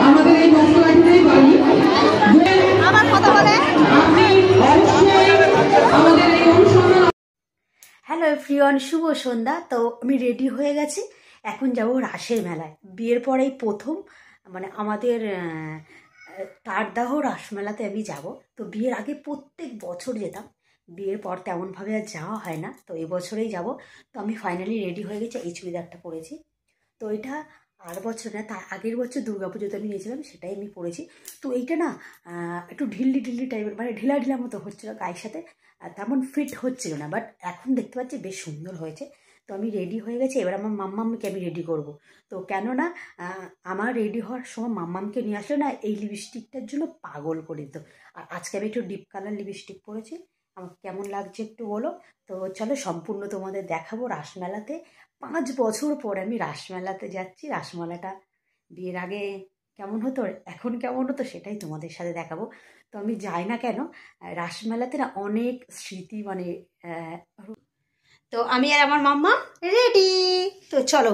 আমাদের এই বস্ত্রঘাটিতেই বাড়ি। আমার কথা বলে আপনি অবশ্যই আমাদের এই অনুষ্ঠান। হ্যালো এভরিওয়ান, শুভ সন্ধ্যা। তো আমি রেডি হয়ে গেছি, এখন যাব রাসের মেলায়। বিয়ের পরেই প্রথম মানে আমাদের তারদাহ রাসমেলাতে আমি যাব। তো বিয়ের আগে প্রত্যেক বছর যেতাম, বিয়ের পর তেমনভাবে আর যাওয়া হয় না, তো এবছরেই যাব। তো আমি ফাইনালি রেডি হয়ে গেছি, এই চুড়িদারটা পরেছি। তো এটা আর বছর না, তার আগের বছর দুর্গাপুজোতে আমি নিয়েছিলাম, সেটাই আমি পরেছি। তো এইটা না একটু ঢিল্লি ঢিল্লি টাইপের, মানে ঢিলা ঢিলা মতো হচ্ছিলো গায়ের সাথে, তেমন ফিট হচ্ছিল না, বাট এখন দেখতে পাচ্ছি বেশ সুন্দর হয়েছে। তো আমি রেডি হয়ে গেছি, এবার আমার মাম্মামকে আমি রেডি করব। তো কেননা আমার রেডি হওয়ার সময় মাম্মামকে নিয়ে আসলে না এই লিপস্টিকটার জন্য পাগল করে দিত। আর আজকে আমি একটু ডিপ কালার লিপস্টিক পরেছি, আমার কেমন লাগছে একটু বলো। তো চলো সম্পূর্ণ তোমাদের দেখাবো রাসমেলাতে। 5 বছর পর আমি রাসমেলাতে যাচ্ছি। রাসমেলাটা বিয়ের আগে কেমন হতো, এখন কেমন হতো, সেটাই তোমাদের সাথে দেখাবো। তো আমি যাই না কেন, রাসমেলাতে না অনেক স্মৃতি, মানে তো আমি আর আমার মাম্মা রেডি। তো চলো,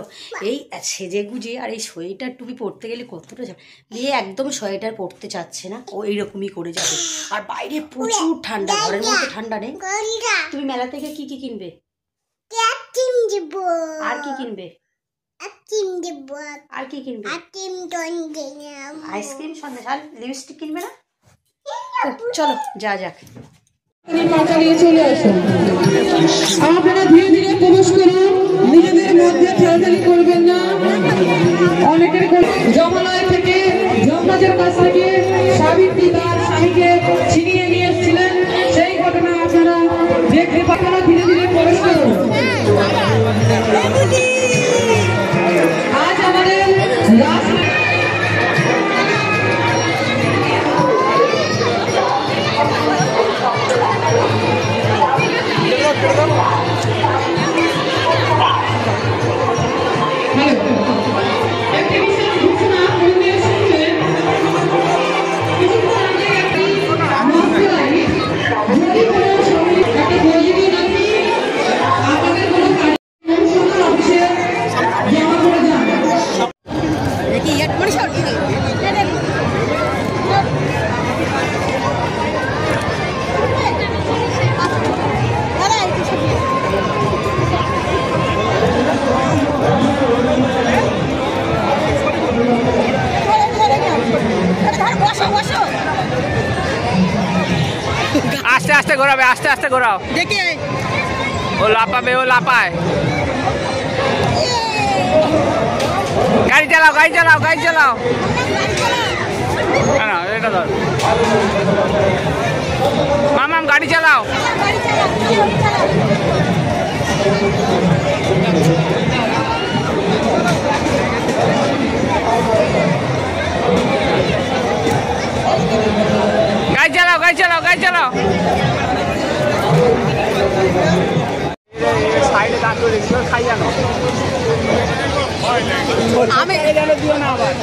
এই সেজে গুজে আর এই সোয়েটার টুপি পরতে গেলে কতটা যাবে। মেয়ে একদম সোয়েটার পরতে চাচ্ছে না, ও এইরকমই করে যাবে। আর বাইরে প্রচুর ঠান্ডা, ঘরের মধ্যে ঠান্ডা নেই। তুমি মেলা থেকে কি কি কিনবে? আর কি কিনবে? আর কি কিনবে? আইসক্রিম, সন্দেশ, আর লিপস্টিক কিনবে না? চলো যা যাক। চলে আসুন, আপনারা ধীরে ধীরে প্রবেশ করুন, নিজেদের মধ্যে ঠেলাঠেলি করবেন না। অনেকের যমুনায় থেকে, যমরাজের কাছ থেকে সাবিত্রী তার স্বামীকে ছিনিয়ে নিয়ে এসেছিলেন, সেই ঘটনা আপনারা দেখতে পাবেন। ধীরে ধীরে প্রবেশ করুন। আজ আমাদের আস্তে আস্তে ঘোরাবে, আস্তে আস্তে ঘোরাও, দেখি ও লাপাবে, ও লাপায়। গাড়ি চালাও, গাড়ি চালাও, গাড়ি চালাও। না এটা ধর, মামাম গাড়ি চালাও। গাড়ি চালাও, গাড়ি চালাও, গাড়ি চালাও। সাইডে দাঁড়িয়ে রেখে খাই জানো, আমি দিও না আবার।